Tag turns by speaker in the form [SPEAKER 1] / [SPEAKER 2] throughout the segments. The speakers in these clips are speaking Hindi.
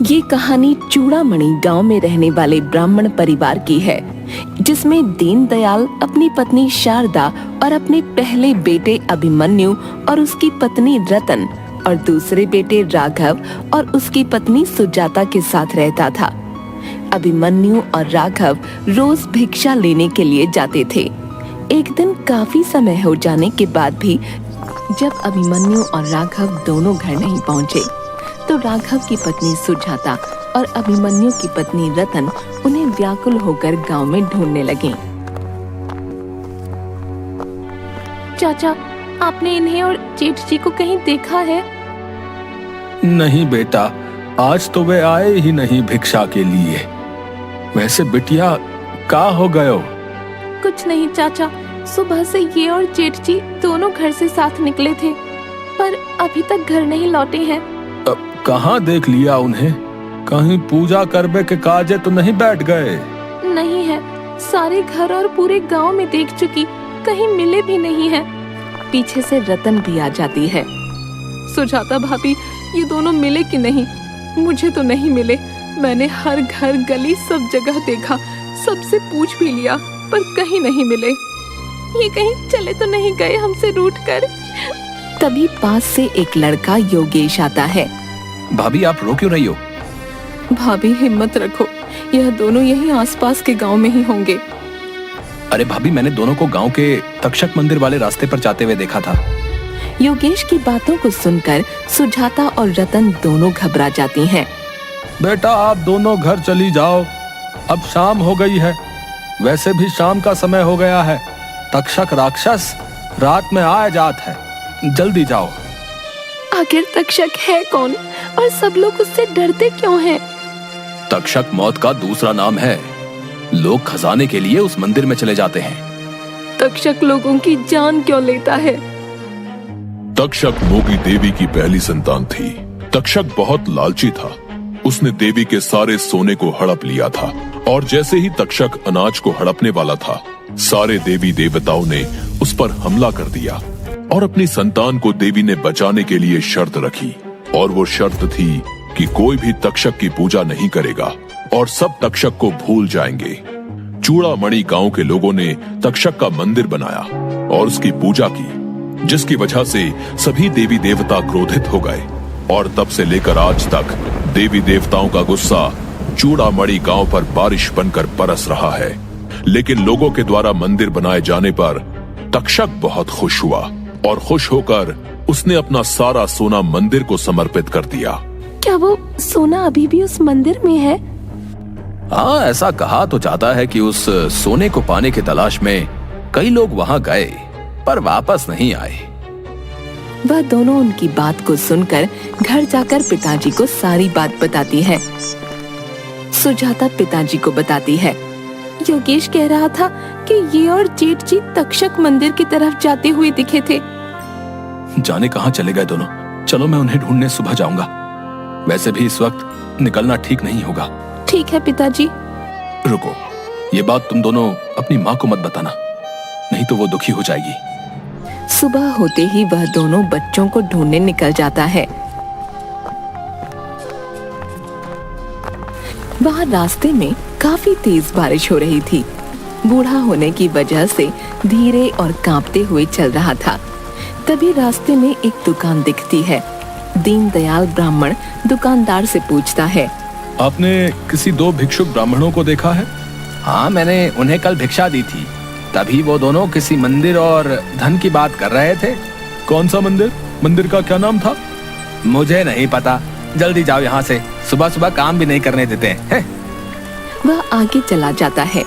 [SPEAKER 1] ये कहानी चूड़ामणि गांव में रहने वाले ब्राह्मण परिवार की है, जिसमें दीनदयाल अपनी पत्नी शारदा और अपने पहले बेटे अभिमन्यु और उसकी पत्नी रतन और दूसरे बेटे राघव और उसकी पत्नी सुजाता के साथ रहता था। अभिमन्यु और राघव रोज भिक्षा लेने के लिए जाते थे। एक दिन काफी समय हो जाने के बाद भी जब अभिमन्यु और राघव दोनों घर नहीं पहुँचे, तो राघव की पत्नी सुजाता और अभिमन्यु की पत्नी रतन उन्हें व्याकुल होकर गांव में ढूंढने लगी। चाचा, आपने इन्हें और जेठ जी को कहीं देखा है?
[SPEAKER 2] नहीं बेटा, आज तो वे आए ही नहीं भिक्षा के लिए। वैसे बिटिया, का हो गयो?
[SPEAKER 1] कुछ नहीं चाचा, सुबह से ये और जेठ जी दोनों घर से साथ निकले थे, पर अभी तक घर नहीं लौटे हैं।
[SPEAKER 2] कहाँ देख लिया उन्हें? कहीं पूजा करबे के काजे तो नहीं बैठ गए?
[SPEAKER 1] नहीं है, सारे घर और पूरे गांव में देख चुकी, कहीं मिले भी नहीं है। पीछे से रतन भी आ जाती है। सुजाता भाभी, ये दोनों मिले कि नहीं? मुझे तो नहीं मिले। मैंने हर घर गली सब जगह देखा, सबसे पूछ भी लिया, पर कहीं नहीं मिले। ये कहीं चले तो नहीं गए हमसे रूठकर? तभी पास से एक लड़का योगेश आता है।
[SPEAKER 2] भाभी, आप रो क्यों रही हो?
[SPEAKER 1] भाभी, हिम्मत रखो, यह दोनों यहीं आसपास के गांव में ही होंगे।
[SPEAKER 2] अरे भाभी, मैंने दोनों को गांव के तक्षक मंदिर वाले रास्ते पर जाते हुए देखा था।
[SPEAKER 1] योगेश की बातों को सुनकर सुजाता और रतन दोनों घबरा जाती हैं।
[SPEAKER 2] बेटा, आप दोनों घर चली जाओ, अब शाम हो गई है। वैसे भी शाम का समय हो गया है। तक्षक राक्षस रात में आ जात है, जल्दी जाओ।
[SPEAKER 1] आखिर तक्षक है कौन और सब लोग उससे डरते क्यों हैं?
[SPEAKER 2] तक्षक मौत का दूसरा नाम है। लोग खजाने के लिए उस मंदिर में चले जाते हैं।
[SPEAKER 1] तक्षक लोगों की जान क्यों लेता है?
[SPEAKER 3] तक्षक मोगी देवी की पहली संतान थी। तक्षक बहुत लालची था। उसने देवी के सारे सोने को हड़प लिया था, और जैसे ही तक्षक अनाज को हड़पने वाला था, सारे देवी देवताओं ने उस पर हमला कर दिया और अपनी संतान को देवी ने बचाने के लिए शर्त रखी। और वो शर्त थी कि कोई भी तक्षक की पूजा नहीं करेगा और सब तक्षक को भूल जाएंगे। चूड़ामणि गांव के लोगों ने तक्षक का मंदिर बनाया और उसकी पूजा की, जिसकी वजह से सभी देवी देवता क्रोधित हो गए। और तब से लेकर आज तक देवी देवताओं का गुस्सा चूड़ामणि गांव पर बारिश बनकर बरस रहा है। लेकिन लोगों के द्वारा मंदिर बनाए जाने पर तक्षक बहुत खुश हुआ और खुश होकर उसने अपना सारा सोना मंदिर को समर्पित कर दिया।
[SPEAKER 1] क्या वो सोना अभी भी उस मंदिर में है?
[SPEAKER 2] हाँ, ऐसा कहा तो जाता है कि उस सोने को पाने की तलाश में कई लोग वहाँ गए, पर वापस नहीं आए।
[SPEAKER 1] वह दोनों उनकी बात को सुनकर घर जाकर पिताजी को सारी बात बताती है। सुजाता पिताजी को बताती है, योगेश कह रहा था कि ये और जेठ जी तक्षक मंदिर की तरफ जाते हुए दिखे थे।
[SPEAKER 2] जाने कहाँ चले गए दोनों? चलो, मैं उन्हें ढूंढने सुबह जाऊंगा। वैसे भी इस वक्त निकलना ठीक नहीं होगा।
[SPEAKER 1] ठीक है पिताजी।
[SPEAKER 2] रुको, ये बात तुम दोनों अपनी माँ को मत बताना, नहीं तो वो दुखी हो जाएगी।
[SPEAKER 1] सुबह होते ही वह दोनों बच्चों को ढूंढने निकल जाता है। वहाँ रास्ते में काफी तेज बारिश हो रही थी। बूढ़ा होने की वजह से धीरे और कांपते हुए चल रहा था। तभी रास्ते में एक दुकान दिखती है। दीनदयाल ब्राह्मण दुकानदार से पूछता है,
[SPEAKER 2] आपने किसी दो भिक्षुक ब्राह्मणों को देखा है?
[SPEAKER 4] हाँ, मैंने उन्हें कल भिक्षा दी थी। तभी वो दोनों किसी मंदिर और धन की बात कर रहे थे।
[SPEAKER 2] कौन सा मंदिर? मंदिर का क्या नाम था?
[SPEAKER 4] मुझे नहीं पता। जल्दी जाओ यहाँ से, सुबह सुबह काम भी नहीं करने देते हैं।
[SPEAKER 1] वह आगे चला जाता है।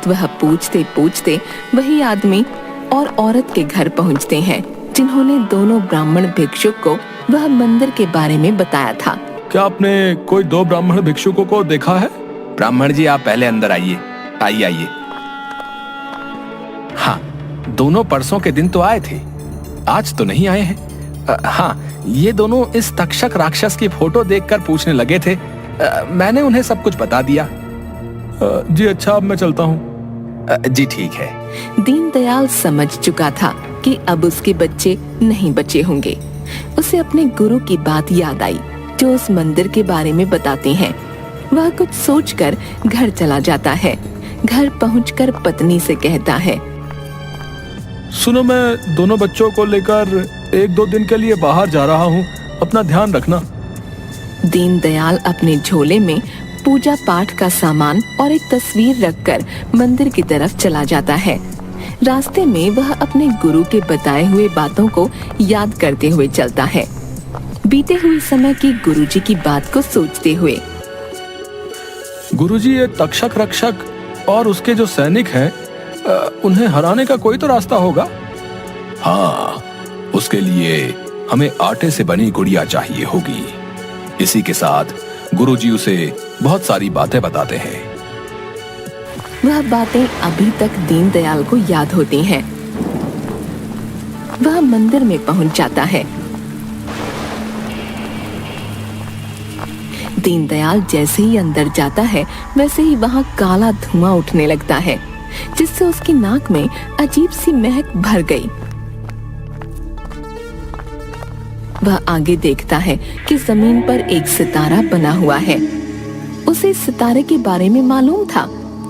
[SPEAKER 1] वह पूछते पूछते वही आदमी और औरत के घर पहुंचते हैं, जिन्होंने दोनों ब्राह्मण भिक्षुक को वह मंदिर के बारे में बताया था।
[SPEAKER 2] क्या आपने कोई दो ब्राह्मण भिक्षुकों को देखा है?
[SPEAKER 4] ब्राह्मण जी, आप पहले अंदर आइए। आइए आइए। हाँ, दोनों परसों के दिन तो आए थे, आज तो नहीं आए हैं। हाँ, ये दोनों इस तक्षक राक्षस की फोटो देखकर पूछने लगे थे। मैंने उन्हें सब कुछ बता दिया।
[SPEAKER 2] जी अच्छा, अब मैं चलता हूँ।
[SPEAKER 4] जी ठीक है।
[SPEAKER 1] दीनदयाल समझ चुका था कि अब उसके बच्चे नहीं बचे होंगे। उसे अपने गुरु की बात याद आई जो उस मंदिर के बारे में बताते हैं। वह कुछ सोचकर घर चला जाता है। घर पहुंचकर पत्नी से कहता है,
[SPEAKER 2] सुनो, मैं दोनों बच्चों को लेकर 1-2 दिन के लिए बाहर जा रहा हूँ, अपना ध्यान रखना।
[SPEAKER 1] दीनदयाल अपने झोले में पूजा पाठ का सामान और एक तस्वीर रखकर मंदिर की तरफ चला जाता है। रास्ते में वह अपने गुरु के बताए हुए बातों को याद करते हुए चलता है, बीते हुए समय की गुरुजी की बात को सोचते हुए।
[SPEAKER 2] गुरुजी, ये तक्षक रक्षक और उसके जो सैनिक हैं, उन्हें हराने का कोई तो रास्ता होगा।
[SPEAKER 4] हाँ, उसके लिए हमें आटे से बनी गुड़िया चाहिए होगी। इसी के साथ गुरुजी उसे बहुत सारी बातें बताते हैं।
[SPEAKER 1] वह बातें अभी तक दीनदयाल को याद होती हैं। वह मंदिर में पहुंच जाता है। दीनदयाल जैसे ही अंदर जाता है वैसे ही वहां काला धुआं उठने लगता है, जिससे उसकी नाक में अजीब सी महक भर गई। वह आगे देखता है कि जमीन पर एक सितारा बना हुआ है। उसे इस सितारे के बारे में मालूम था।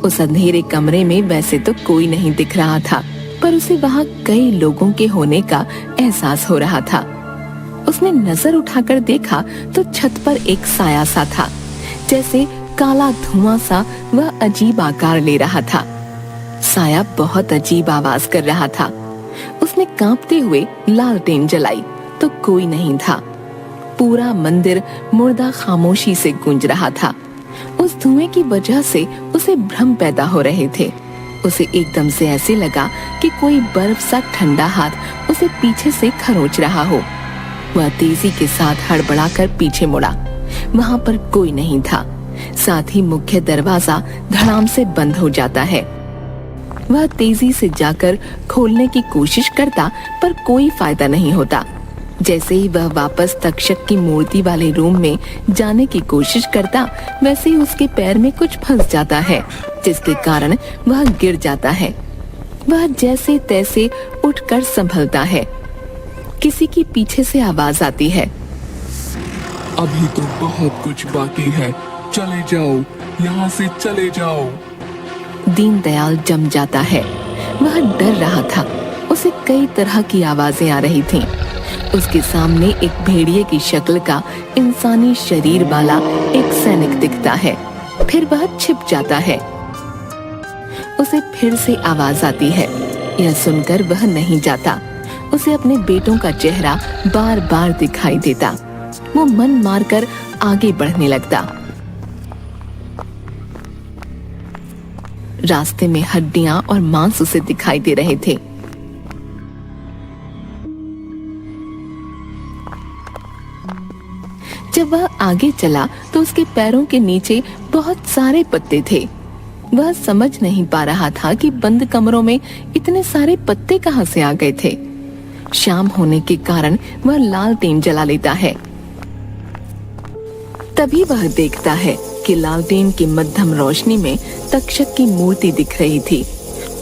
[SPEAKER 1] उस अंधेरे कमरे में वैसे तो कोई नहीं दिख रहा था, पर उसे वहां कई लोगों के होने का एहसास हो रहा था। उसने नजर उठाकर देखा तो छत पर एक साया सा था, जैसे काला धुआं सा वह अजीब आकार ले रहा था। साया बहुत अजीब आवाज कर रहा था। उसने कांपते हुए लालटेन जलाई तो कोई नहीं था। पूरा मंदिर मुर्दा खामोशी से गूंज रहा था। उस धुएं की वजह से उसे भ्रम पैदा हो रहे थे। उसे एकदम से ऐसे लगा कि कोई बर्फ सा ठंडा हाथ उसे पीछे से खरोंच रहा हो। वह तेजी के साथ हड़बड़ाकर पीछे मुड़ा। वहां पर कोई नहीं था। साथ ही मुख्य दरवाजा धड़ाम से बंद हो जाता है। वह तेजी से जाकर खोलने की कोशिश करता, पर कोई फायदा नहीं होता। जैसे ही वह वापस तक्षक की मूर्ति वाले रूम में जाने की कोशिश करता, वैसे ही उसके पैर में कुछ फंस जाता है, जिसके कारण वह गिर जाता है। वह जैसे तैसे उठकर संभलता है। किसी की पीछे से आवाज आती है,
[SPEAKER 5] अभी तो बहुत कुछ बाकी है, चले जाओ, यहाँ से चले जाओ।
[SPEAKER 1] दीनदयाल जम जाता है। वह डर रहा था। उसे कई तरह की आवाजें आ रही थीं। उसके सामने एक भेड़िए की शक्ल का इंसानी शरीर वाला एक सैनिक दिखता है। फिर वह छिप जाता है। उसे फिर से आवाज आती है। यह सुनकर वह नहीं जाता। उसे अपने बेटों का चेहरा बार बार दिखाई देता। वो मन मारकर आगे बढ़ने लगता। रास्ते में हड्डियां और मांस उसे दिखाई दे रहे थे। जब वह आगे चला तो उसके पैरों के नीचे बहुत सारे पत्ते थे। वह समझ नहीं पा रहा था कि बंद कमरों में इतने सारे पत्ते कहां से आ गए थे। शाम होने के कारण वह लालटेन जला लेता है। तभी वह देखता है कि लालटेन की मध्यम रोशनी में तक्षक की मूर्ति दिख रही थी।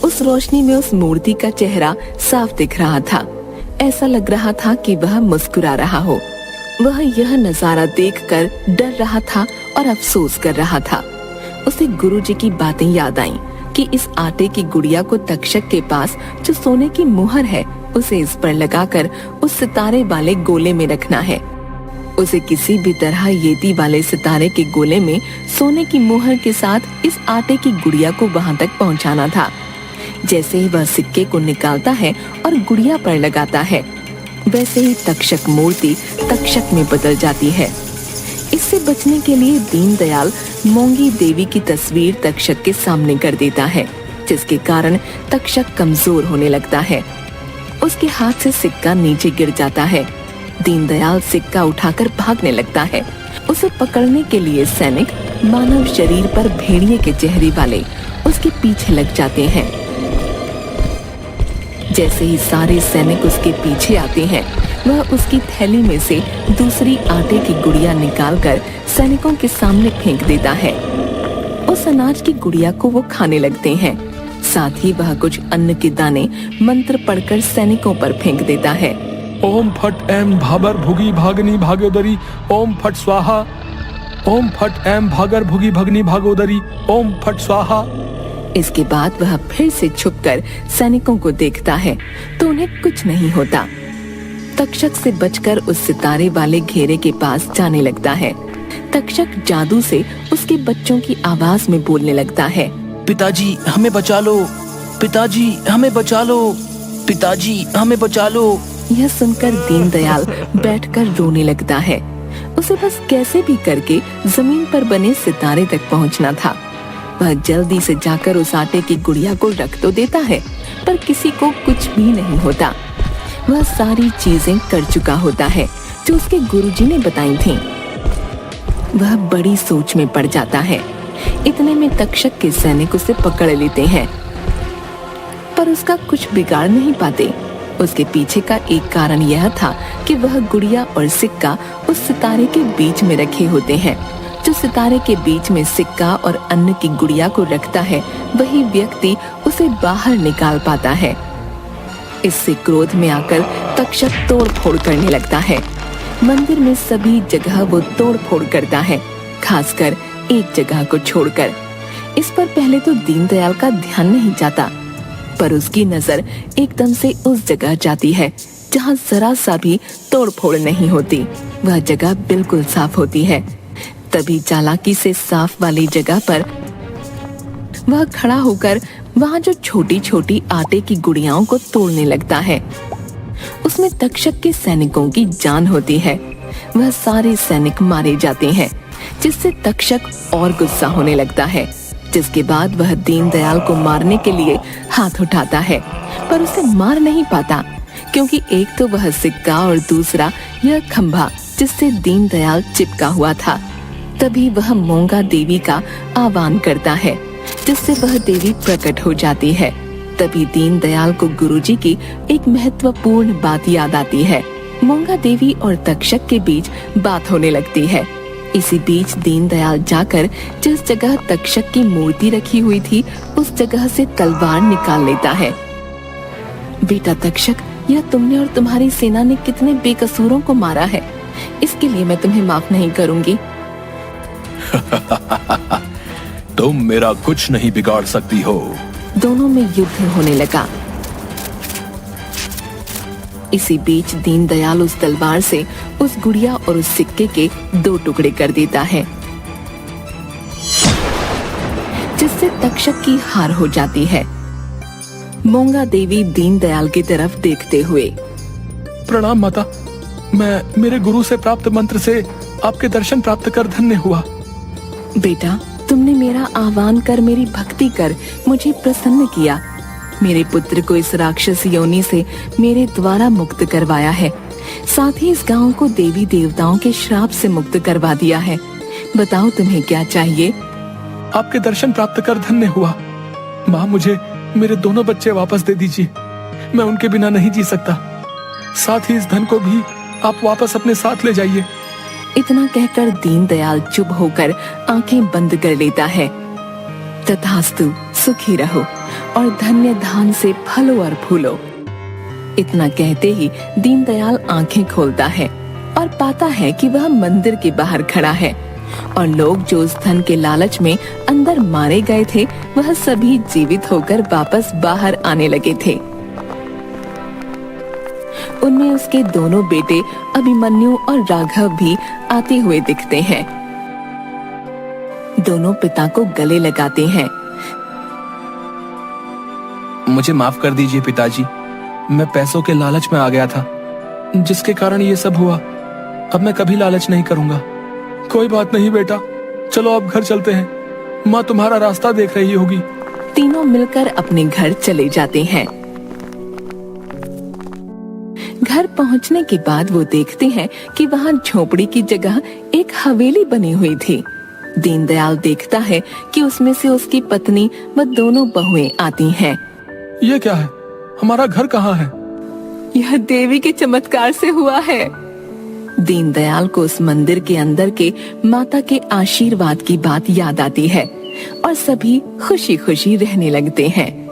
[SPEAKER 1] उस रोशनी में उस मूर्ति का चेहरा साफ दिख रहा था। ऐसा लग रहा था कि वह मुस्कुरा रहा हो। वह यह नजारा देखकर डर रहा था और अफसोस कर रहा था। उसे गुरुजी की बातें याद आईं कि इस आटे की गुड़िया को तक्षक के पास जो सोने की मुहर है, उसे इस पर लगाकर उस सितारे वाले गोले में रखना है। उसे किसी भी तरह येती वाले सितारे के गोले में सोने की मुहर के साथ इस आटे की गुड़िया को वहां तक पहुंचाना था। जैसे ही वह सिक्के को निकालता है और गुड़िया पर लगाता है, वैसे ही तक्षक मूर्ति तक्षक में बदल जाती है। इससे बचने के लिए दीनदयाल मोंगी देवी की तस्वीर तक्षक के सामने कर देता है, जिसके कारण तक्षक कमजोर होने लगता है। उसके हाथ से सिक्का नीचे गिर जाता है। दीनदयाल सिक्का उठाकर भागने लगता है। उसे पकड़ने के लिए सैनिक मानव शरीर पर भेड़िए के चेहरे वाले उसके पीछे लग जाते हैं। जैसे ही सारे सैनिक उसके पीछे आते हैं, वह उसकी थैली में से दूसरी आटे की गुड़िया निकालकर सैनिकों के सामने फेंक देता है। उस अनाज की गुड़िया को वो खाने लगते हैं। साथ ही वह कुछ अन्न के दाने मंत्र पढ़कर सैनिकों पर फेंक देता है।
[SPEAKER 2] ओम फट एम भाबर भुगी भागनी भागोदरी ओम फट स्वाहा। ओम फट एम भागर भुगी भगनी भागोदरी ओम फट स्वाहा।
[SPEAKER 1] इसके बाद वह फिर से छुपकर सैनिकों को देखता है तो उन्हें कुछ नहीं होता। तक्षक से बचकर उस सितारे वाले घेरे के पास जाने लगता है। तक्षक जादू से उसके बच्चों की आवाज में बोलने लगता है,
[SPEAKER 4] पिताजी हमें बचा लो, पिताजी हमें बचा लो, पिताजी हमें बचा लो।
[SPEAKER 1] यह सुनकर दीनदयाल बैठकर रोने लगता है। उसे बस कैसे भी करके जमीन पर बने सितारे तक पहुंचना था। वह जल्दी से जाकर उस आटे की गुड़िया को रख तो देता है, पर किसी को कुछ भी नहीं होता। वह सारी चीजें कर चुका होता है जो उसके गुरुजी ने बताई थीं। वह बड़ी सोच में पड़ जाता है। इतने में तक्षक के सैनिक उसे पकड़ लेते हैं, पर उसका कुछ बिगाड़ नहीं पाते। उसके पीछे का एक कारण यह था कि वह गुड़िया और सिक्का उस सितारे के बीच में रखे होते हैं। जो सितारे के बीच में सिक्का और अन्न की गुड़िया को रखता है, वही व्यक्ति उसे बाहर निकाल पाता है। इससे क्रोध में आकर तक्षक तोड़ फोड़ करने लगता है। मंदिर में सभी जगह वो तोड़ फोड़ करता है, खासकर एक जगह को छोड़कर। इस पर पहले तो दीनदयाल का ध्यान नहीं जाता, पर उसकी नजर एकदम से उस जगह जाती है जहाँ जरा सा भी तोड़ फोड़ नहीं होती। वह जगह बिल्कुल साफ होती है। तभी चालाकी से साफ वाली जगह पर वह खड़ा होकर वहाँ जो छोटी छोटी आटे की गुड़ियाओं को तोड़ने लगता है। उसमें तक्षक के सैनिकों की जान होती है। वह सारे सैनिक मारे जाते हैं, जिससे तक्षक और गुस्सा होने लगता है। जिसके बाद वह दीनदयाल को मारने के लिए हाथ उठाता है, पर उसे मार नहीं पाता, क्योंकि एक तो वह सिक्का और दूसरा यह खंभा जिससे दीनदयाल चिपका हुआ था। तभी वह मोंगा देवी का आह्वान करता है, जिससे वह देवी प्रकट हो जाती है। तभी दीनदयाल को गुरुजी की एक महत्वपूर्ण बात याद आती है। मोंगा देवी और तक्षक के बीच बात होने लगती है। इसी बीच दीनदयाल जाकर जिस जगह तक्षक की मूर्ति रखी हुई थी, उस जगह से तलवार निकाल लेता है। बेटा तक्षक, यह तुमने और तुम्हारी सेना ने कितने बेकसूरों को मारा है, इसके लिए मैं तुम्हें माफ नहीं करूंगी।
[SPEAKER 4] तुम मेरा कुछ नहीं बिगाड़ सकती हो।
[SPEAKER 1] दोनों में युद्ध होने लगा। इसी बीच दीनदयाल उस तलवार से उस गुड़िया और उस सिक्के के 2 टुकड़े कर देता है, जिससे तक्षक की हार हो जाती है। मोंगा देवी दीनदयाल की तरफ देखते हुए,
[SPEAKER 2] प्रणाम माता, मैं मेरे गुरु से प्राप्त मंत्र से आपके दर्शन प्राप्त कर धन्य हुआ।
[SPEAKER 1] बेटा, तुमने मेरा आह्वान कर, मेरी भक्ति कर मुझे प्रसन्न किया। मेरे पुत्र को इस राक्षस योनि से मेरे द्वारा मुक्त करवाया है। साथ ही इस गांव को देवी देवताओं के श्राप से मुक्त करवा दिया है। बताओ तुम्हें क्या चाहिए?
[SPEAKER 2] आपके दर्शन प्राप्त कर धन्य हुआ। माँ, मुझे मेरे दोनों बच्चे वापस दे दीजिए। मैं उनके बिना नहीं जी सकता। साथ ही इस धन को भी आप वापस अपने साथ ले जाइए।
[SPEAKER 1] इतना कहकर दीनदयाल चुप होकर आंखें बंद कर लेता है। तथास्तु, सुखी रहो और धन्य धान से फलो और फूलो। इतना कहते ही दीनदयाल आंखें खोलता है और पाता है कि वह मंदिर के बाहर खड़ा है और लोग जो उस धन के लालच में अंदर मारे गए थे, वह सभी जीवित होकर वापस बाहर आने लगे थे। उनमें उसके दोनों बेटे अभिमन्यु और राघव भी आते हुए दिखते हैं। दोनों पिता को गले लगाते हैं।
[SPEAKER 4] मुझे माफ कर दीजिए पिताजी, मैं पैसों के लालच में आ गया था,
[SPEAKER 2] जिसके कारण ये सब हुआ। अब मैं कभी लालच नहीं करूंगा। कोई बात नहीं बेटा, चलो अब घर चलते हैं। माँ तुम्हारा रास्ता देख रही होगी।
[SPEAKER 1] तीनों मिलकर अपने घर चले जाते हैं। घर पहुंचने के बाद वो देखते हैं कि वहाँ झोपड़ी की जगह एक हवेली बनी हुई थी। दीनदयाल देखता है कि उसमें से उसकी पत्नी व दोनों बहुएं आती हैं।
[SPEAKER 2] ये क्या है? हमारा घर कहाँ है?
[SPEAKER 1] यह देवी के चमत्कार से हुआ है। दीनदयाल को उस मंदिर के अंदर के माता के आशीर्वाद की बात याद आती है और सभी खुशी खुशी रहने लगते हैं।